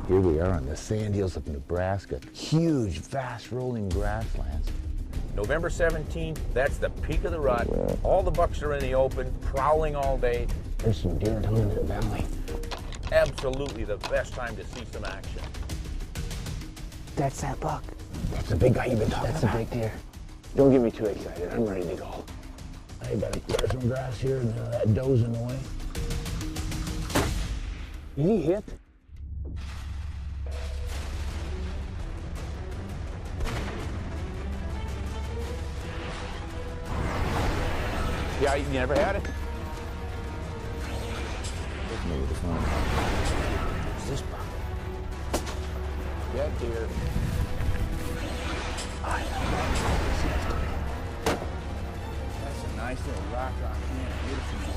Here we are on the sand hills of Nebraska. Huge, vast rolling grasslands. November 17th, that's the peak of the rut. All the bucks are in the open, prowling all day. There's some deer down in that valley. Absolutely the best time to see some action. That's that buck. That's the big guy you've been talking about. That's a big deer. Don't get me too excited. I'm ready to go. I gotta clear some grass here and that doe's in the way. Did he hit? Yeah, you never had it? Maybe this one. Is this buck? Yeah, deer. That's a nice little rock on here. Beautiful.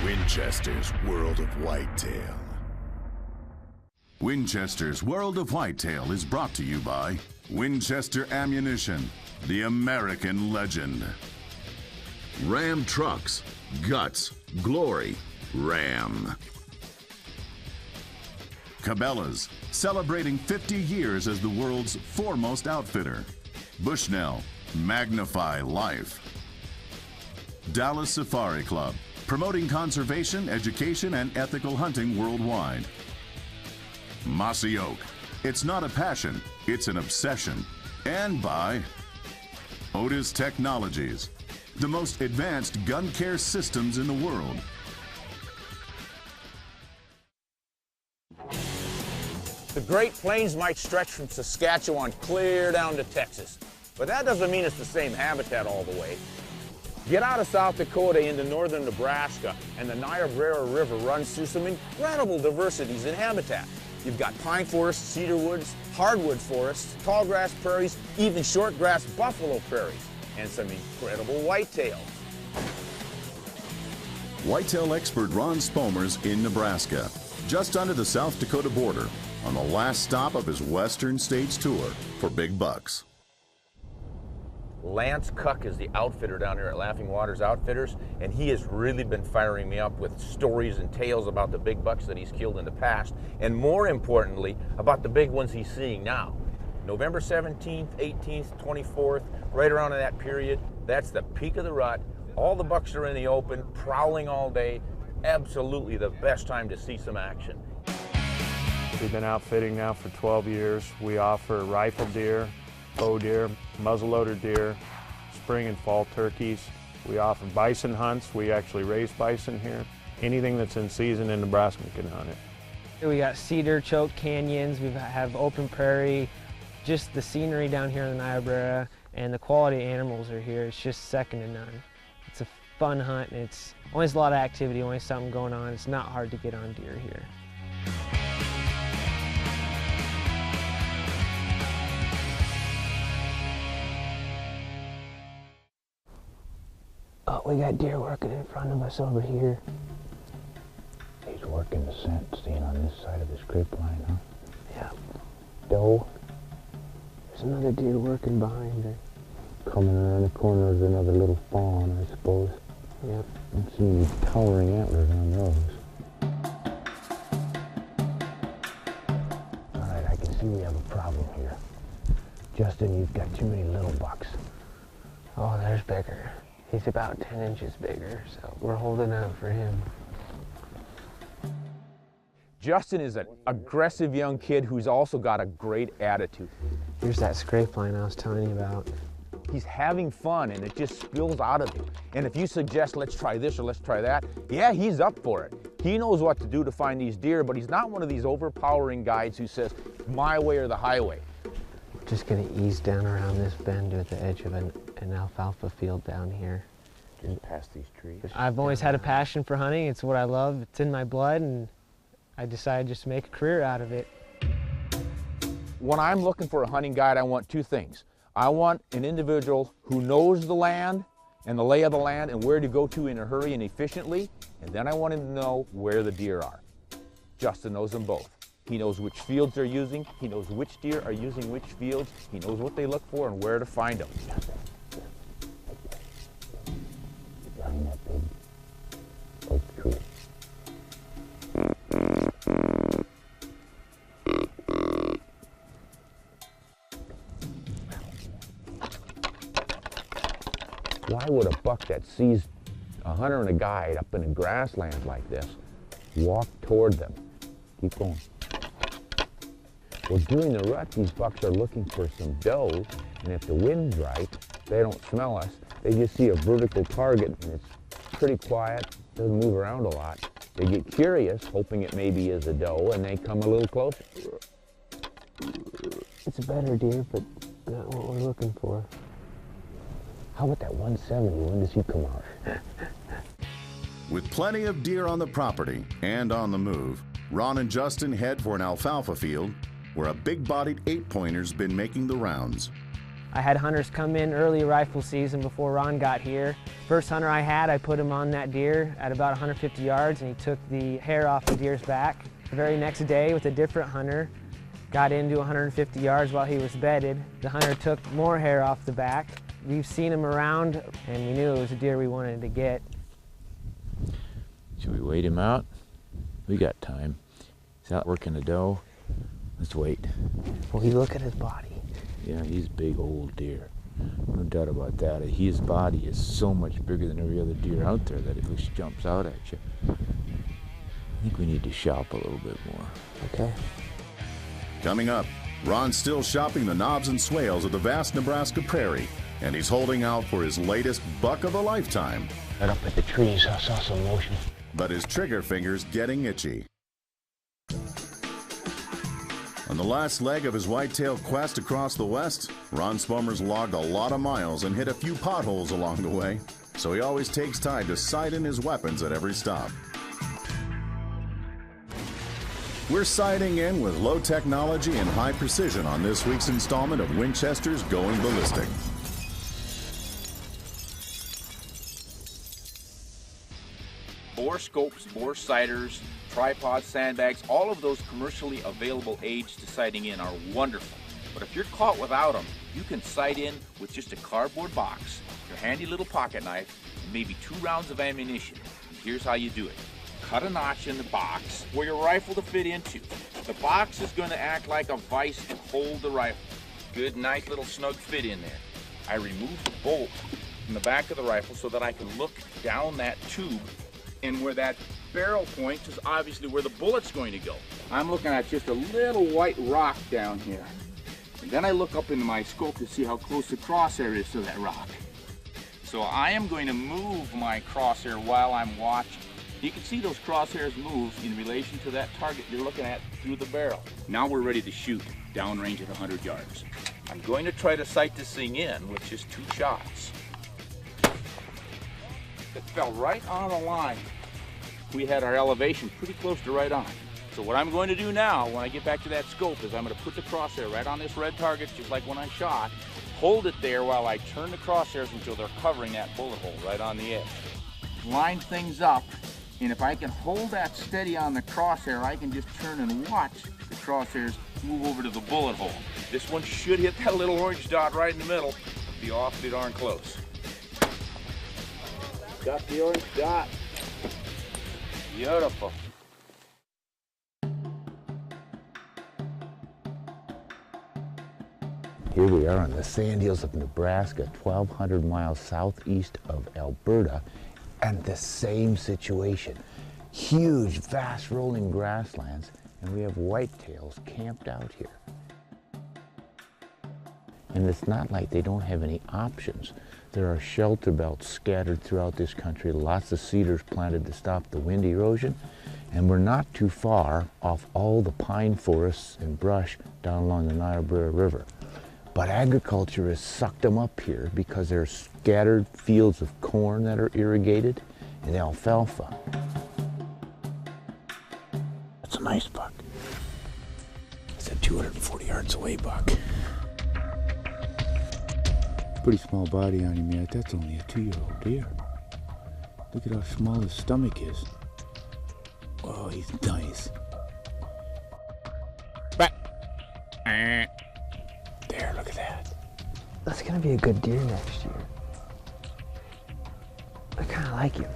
Winchester's World of Whitetail. Winchester's World of Whitetail is brought to you by Winchester Ammunition, the American legend. Ram Trucks, Guts, Glory, Ram. Cabela's, celebrating 50 years as the world's foremost outfitter. Bushnell, magnify life. Dallas Safari Club, promoting conservation, education, and ethical hunting worldwide. Mossy Oak, it's not a passion, it's an obsession. And by Otis Technologies, the most advanced gun care systems in the world. The Great Plains might stretch from Saskatchewan clear down to Texas, but that doesn't mean it's the same habitat all the way. Get out of South Dakota into northern Nebraska, and the Niobrara River runs through some incredible diversities in habitat. You've got pine forests, cedar woods, hardwood forests, tallgrass prairies, even shortgrass buffalo prairies, and some incredible whitetail. Whitetail expert Ron Spomer's in Nebraska, just under the South Dakota border, on the last stop of his Western States tour for big bucks. Lance Cuck is the outfitter down here at Laughing Waters Outfitters, and he has really been firing me up with stories and tales about the big bucks that he's killed in the past, and more importantly, about the big ones he's seeing now. November 17th, 18th, 24th, right around in that period, that's the peak of the rut. All the bucks are in the open, prowling all day. Absolutely the best time to see some action. We've been outfitting now for 12 years. We offer rifle deer, bow deer, muzzleloader deer, spring and fall turkeys. We offer bison hunts. We actually raise bison here. Anything that's in season in Nebraska can hunt it. We got cedar choked canyons. We have open prairie. Just the scenery down here in the Niobrara and the quality animals are here. It's just second to none. It's a fun hunt, and it's always a lot of activity, always something going on. It's not hard to get on deer here. Oh, we got deer working in front of us over here. He's working the scent, staying on this side of this creep line, huh? Yeah. Doe. There's another deer working behind her. Coming around the corner is another little fawn, I suppose. Yep. I don't see any towering antlers on those. All right, I can see we have a problem here. Justin, you've got too many little bucks. Oh, there's bigger. He's about 10 inches bigger, so we're holding out for him. Justin is an aggressive young kid who's also got a great attitude. Here's that scrape line I was telling you about. He's having fun, and it just spills out of him. And if you suggest, let's try this or let's try that, yeah, he's up for it. He knows what to do to find these deer, but he's not one of these overpowering guides who says, my way or the highway. Just gonna ease down around this bend at the edge of an alfalfa field down here. Get past these trees. I've always had a passion for hunting. It's what I love. It's in my blood, and I decided just to make a career out of it. When I'm looking for a hunting guide, I want two things. I want an individual who knows the land and the lay of the land and where to go to in a hurry and efficiently, and then I want him to know where the deer are. Justin knows them both. He knows which fields they're using, he knows which deer are using which fields, he knows what they look for and where to find them. Why would a buck that sees a hunter and a guide up in a grassland like this walk toward them? Keep going. Well, during the rut, these bucks are looking for some doe, and if the wind's right, they don't smell us. They just see a vertical target, and it's pretty quiet, doesn't move around a lot. They get curious, hoping it maybe is a doe, and they come a little closer. It's a better deer, but not what we're looking for. How about that 170? When does he come out? With plenty of deer on the property and on the move, Ron and Justin head for an alfalfa field where a big-bodied 8-pointer's been making the rounds. I had hunters come in early rifle season before Ron got here. First hunter I had, I put him on that deer at about 150 yards, and he took the hair off the deer's back. The very next day, with a different hunter, got into 150 yards while he was bedded. The hunter took more hair off the back. We've seen him around, and we knew it was a deer we wanted to get. Should we wait him out? We got time. He's out working a doe. Let's wait. Well, you look at his body. Yeah, he's a big old deer. No doubt about that. His body is so much bigger than every other deer out there that if he jumps out at you, I think we need to shop a little bit more. Okay. Coming up, Ron's still shopping the knobs and swales of the vast Nebraska prairie, and he's holding out for his latest buck of a lifetime. Right up at the trees, I saw some motion. But his trigger finger's getting itchy. On the last leg of his whitetail quest across the West, Ron Spomer's logged a lot of miles and hit a few potholes along the way, so he always takes time to sight in his weapons at every stop. We're sighting in with low technology and high precision on this week's installment of Winchester's Going Ballistic. Bore scopes, bore sighters, tripods, sandbags, all of those commercially available aids to sighting in are wonderful. But if you're caught without them, you can sight in with just a cardboard box, your handy little pocket knife, and maybe 2 rounds of ammunition. And here's how you do it. Cut a notch in the box where your rifle to fit into. The box is going to act like a vise to hold the rifle. Good, nice little snug fit in there. I remove the bolt from the back of the rifle so that I can look down that tube, and where that barrel points is obviously where the bullet's going to go. I'm looking at just a little white rock down here. And then I look up into my scope to see how close the crosshair is to that rock. So I am going to move my crosshair while I'm watching. You can see those crosshairs move in relation to that target you're looking at through the barrel. Now we're ready to shoot downrange at 100 yards. I'm going to try to sight this thing in with just 2 shots. It fell right on the line. We had our elevation pretty close to right on. So what I'm going to do now when I get back to that scope is I'm going to put the crosshair right on this red target, just like when I shot, hold it there while I turn the crosshairs until they're covering that bullet hole right on the edge. Line things up, and if I can hold that steady on the crosshair, I can just turn and watch the crosshairs move over to the bullet hole. This one should hit that little orange dot right in the middle. Be awfully darn close. Got the orange dot. Beautiful. Here we are on the sand hills of Nebraska, 1,200 miles southeast of Alberta, and the same situation. Huge, vast rolling grasslands, and we have whitetails camped out here. And it's not like they don't have any options. There are shelter belts scattered throughout this country, lots of cedars planted to stop the wind erosion, and we're not too far off all the pine forests and brush down along the Niobrara River. But agriculture has sucked them up here because there's scattered fields of corn that are irrigated and alfalfa. That's a nice buck. It's a 240 yards away buck. Pretty small body on him yet. That's only a 2-year-old deer. Look at how small his stomach is. Oh, he's nice. There, look at that. That's gonna be a good deer next year. I kind of like him.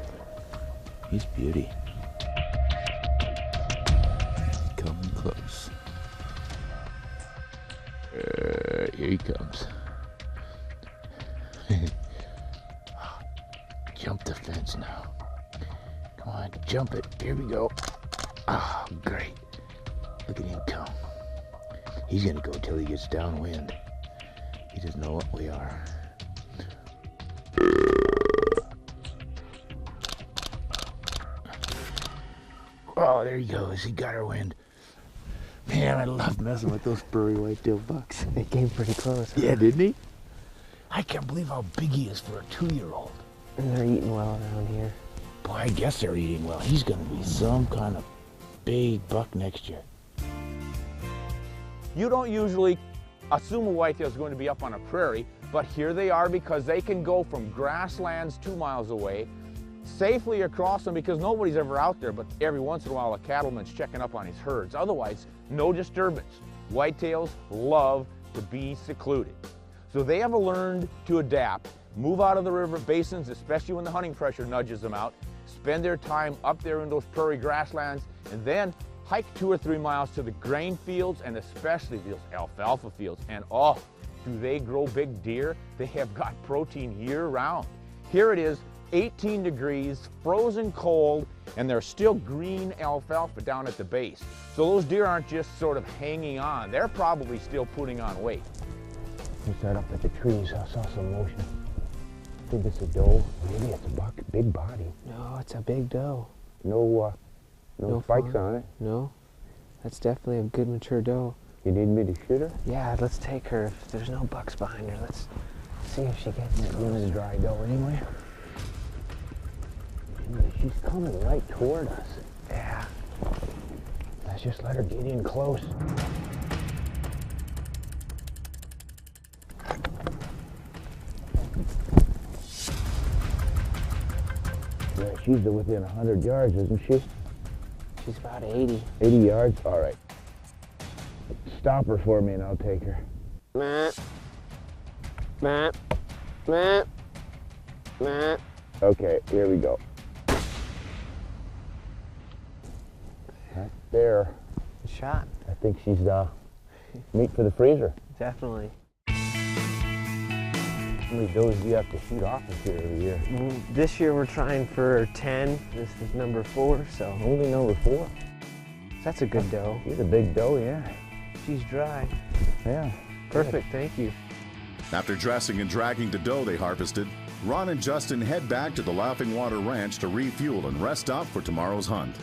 He's beauty. Coming close. Here he comes. jump the fence now. Come on, jump it. Here we go. Ah, great. Look at him come. He's gonna go till he gets downwind. He doesn't know what we are. Oh, there he goes. He got our wind. Man, I love messing with those prairie whitetail bucks. They came pretty close. Huh? Yeah, didn't he? I can't believe how big he is for a 2-year-old. And they're eating well around here. Boy, I guess they're eating well. He's gonna be some kind of big buck next year. You don't usually assume a whitetail is going to be up on a prairie, but here they are because they can go from grasslands 2 miles away, safely across them because nobody's ever out there, but every once in a while a cattleman's checking up on his herds. Otherwise, no disturbance. Whitetails love to be secluded. So they have learned to adapt, move out of the river basins, especially when the hunting pressure nudges them out, spend their time up there in those prairie grasslands, and then hike 2 or 3 miles to the grain fields and especially those alfalfa fields. And oh, do they grow big deer? They have got protein year round. Here it is, 18 degrees, frozen cold, and there's still green alfalfa down at the base. So those deer aren't just sort of hanging on. They're probably still putting on weight. We start up at the trees. I saw some motion. I think it's a doe. Maybe it's a buck. Big body. No, it's a big doe. No spikes fawn. on it. No, that's definitely a good mature doe. You need me to shoot her? Yeah, let's take her. If there's no bucks behind her, let's see if she gets it. It was a dry doe anyway. She's coming right toward us. Yeah. Let's just let her get in close. Yeah, she's within 100 yards, isn't she? She's about 80. 80 yards? All right. Stop her for me and I'll take her. Matt. Matt. Matt. Matt. Okay, here we go. Right there. Good shot. I think she's meat for the freezer. Definitely. How many does do you have to shoot off of here every year? This year we're trying for 10. This is number 4, so Only number 4? that's a good doe. She's a big doe, yeah. She's dry. Yeah. Perfect, thank you. After dressing and dragging the doe they harvested, Ron and Justin head back to the Laughing Water Ranch to refuel and rest up for tomorrow's hunt.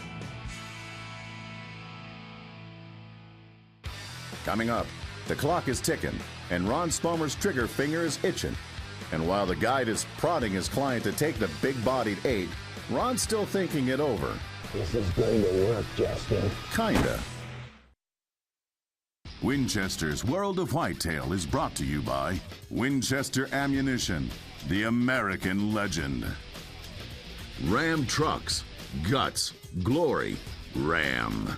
Coming up, the clock is ticking and Ron Spomer's trigger finger is itching. And while the guide is prodding his client to take the big-bodied 8, Ron's still thinking it over. This is going to work, Justin. Kinda. Winchester's World of Whitetail is brought to you by Winchester Ammunition, the American legend. Ram Trucks, Guts, Glory, Ram.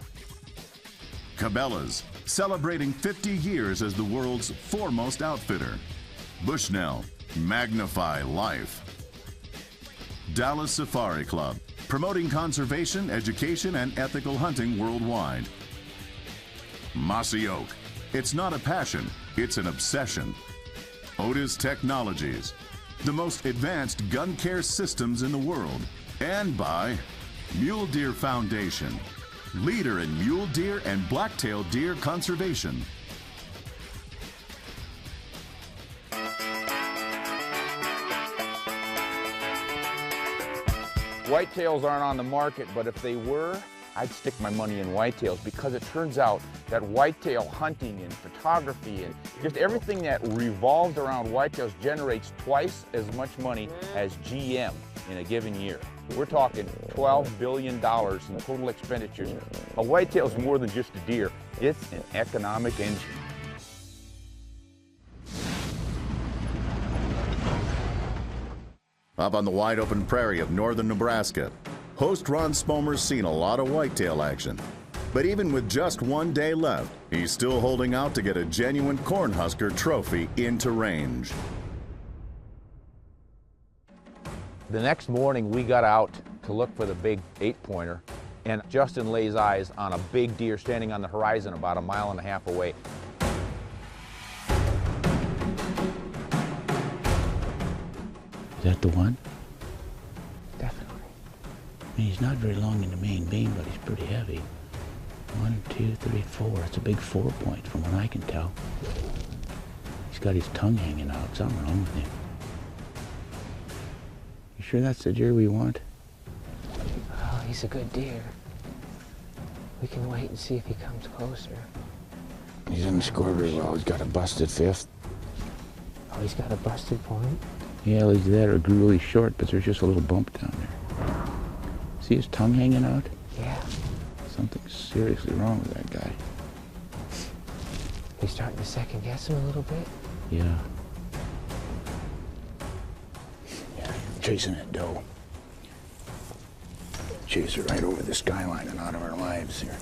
Cabela's, celebrating 50 years as the world's foremost outfitter. Bushnell, magnify life. Dallas Safari Club, promoting conservation, education, and ethical hunting worldwide. Mossy Oak, it's not a passion, it's an obsession. Otis Technologies, the most advanced gun care systems in the world. And by Mule Deer Foundation, leader in mule deer and black-tailed deer conservation. Whitetails aren't on the market, but if they were, I'd stick my money in whitetails because it turns out that whitetail hunting and photography and just everything that revolves around whitetails generates twice as much money as GM in a given year. We're talking $12 billion in total expenditures. A whitetail is more than just a deer. It's an economic engine. Up on the wide open prairie of northern Nebraska, host Ron Spomer's seen a lot of whitetail action. But even with just 1 day left, he's still holding out to get a genuine Cornhusker trophy into range. The next morning we got out to look for the big 8-pointer, and Justin lays eyes on a big deer standing on the horizon about 1.5 miles away. Is that the one? I mean, he's not very long in the main beam, but he's pretty heavy. 1, 2, 3, 4. It's a big 4-point from what I can tell. He's got his tongue hanging out. Something wrong with him. You sure that's the deer we want? Oh, he's a good deer. We can wait and see if he comes closer. He doesn't score very well. He's got a busted 5th. Oh, he's got a busted point? Yeah, he's there. It grew really short, but there's just a little bump down there. See his tongue hanging out? Yeah. Something's seriously wrong with that guy. He's starting to second guess him a little bit? Yeah. Yeah, chasing that doe. Chase her right over the skyline and out of our lives here.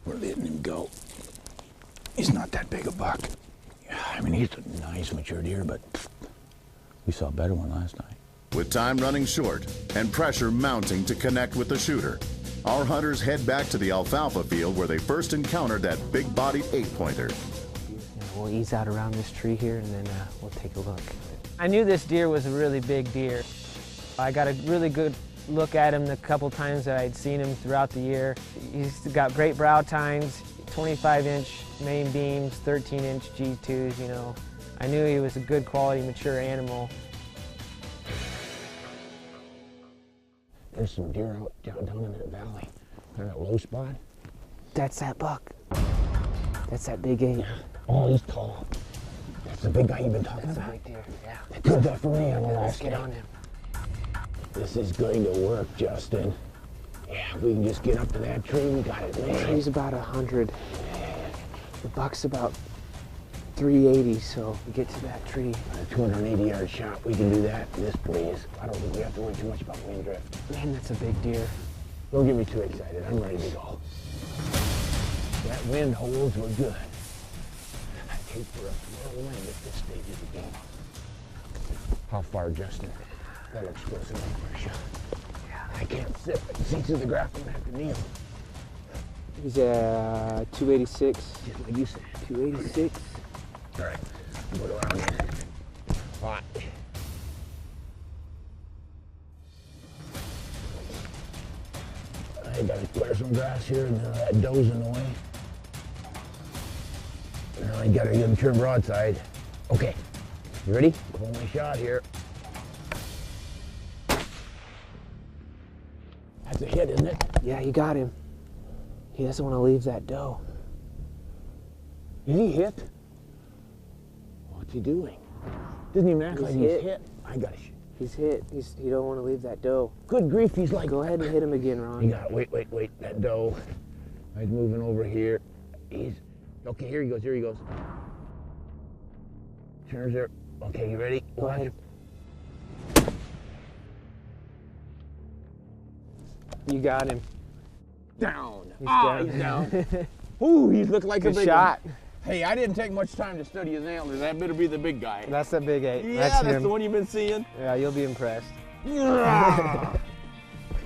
We're letting him go. He's not that big a buck. Yeah, I mean, he's a nice mature deer, but we saw a better one last night. With time running short and pressure mounting to connect with the shooter, our hunters head back to the alfalfa field where they first encountered that big-bodied 8-pointer. We'll ease out around this tree here and then we'll take a look. I knew this deer was a really big deer. I got a really good look at him the couple times that I'd seen him throughout the year. He's got great brow tines, 25-inch main beams, 13-inch G2s, you know. I knew he was a good quality, mature animal. There's some deer out down in that valley. In that low spot. That's that buck. That's that big 8. Oh, he's tall. That's the big guy you've been talking about. Big deer, yeah. Good enough for me on the Let's last get day. on him. This is going to work, Justin. Yeah, we can just get up to that tree. We got it, The man. tree's about 100. The buck's about 380, so we get to that tree. A 280-yard shot. We can do that in this breeze. I don't think we have to worry too much about wind drift. Man, that's a big deer. Don't get me too excited. I'm ready to go. That wind holds, we're good. I hate for us to roll wind at this stage of the game. How far, Justin? That looks close enough for a shot. Yeah. I can't sit. See through the graph. I'm gonna have to kneel. He's at 286. Just like you said. 286. All right. Go around here. Hot. I gotta clear some grass here, and that doe's in the way. Now I gotta get him turned broadside. Okay. You ready? Pull my shot here. That's a hit, isn't it? Yeah, you got him. He doesn't want to leave that doe. Is he hit? What's he doing? Doesn't even act like he's hit. I got to. He's hit. He don't want to leave that doe. Good grief, he's like. Go ahead and hit him again, Ron. You got it. Wait. That doe. He's moving over here. He's. Okay, here he goes. Turns there. Okay, you ready? Go ahead. You got him. Down. He's He's down. Ooh, he's looking like Good a big shot. one. Hey, I didn't take much time to study his antlers. That better be the big guy. That's that big 8. Yeah, that's him. the one you've been seeing. Yeah, you'll be impressed. You're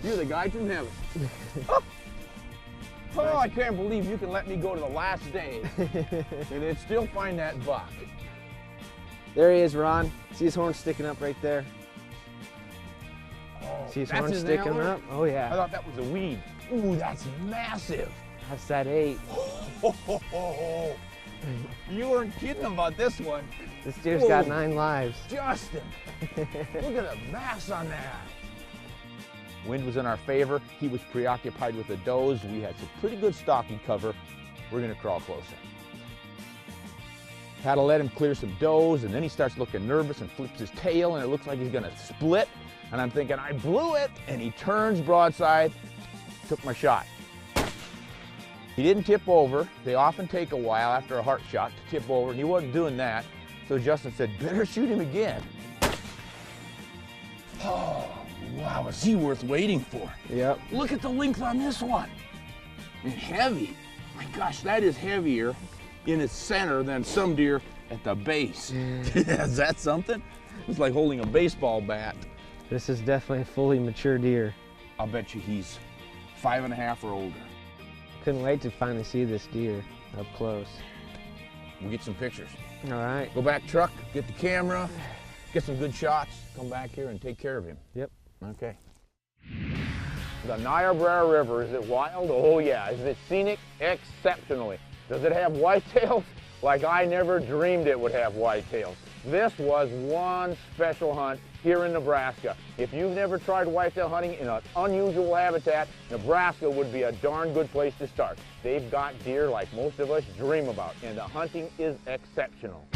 the guy from heaven. Oh, I can't believe you can let me go to the last day and then still find that buck. There he is, Ron. See his horn sticking up right there? Oh, See his that's horn his sticking antler? up? Oh, I yeah. thought that was a weed. Ooh, that's massive. That's that 8. You weren't kidding about this one. This deer's got 9 lives. Justin, look at the mass on that. Wind was in our favor. He was preoccupied with the does. We had some pretty good stalking cover. We're gonna crawl closer. Had to let him clear some does, and then he starts looking nervous and flips his tail, and it looks like he's gonna split. And I'm thinking, I blew it, and he turns broadside, took my shot. He didn't tip over. They often take a while after a heart shot to tip over, and he wasn't doing that. So Justin said, better shoot him again. Oh, wow, is he worth waiting for? Yep. Look at the length on this one. And heavy. My gosh, that is heavier in its center than some deer at the base. Is that something? It's like holding a baseball bat. This is definitely a fully mature deer. I'll bet you he's 5.5 or older. Couldn't wait to finally see this deer up close. We'll get some pictures. All right. Go back truck, get the camera, get some good shots, come back here and take care of him. Yep. Okay. The Niobrara River, is it wild? Oh yeah. Is it scenic? Exceptionally. Does it have whitetails? Like I never dreamed it would have whitetails. This was one special hunt here in Nebraska. If you've never tried whitetail hunting in an unusual habitat, Nebraska would be a darn good place to start. They've got deer like most of us dream about, and the hunting is exceptional.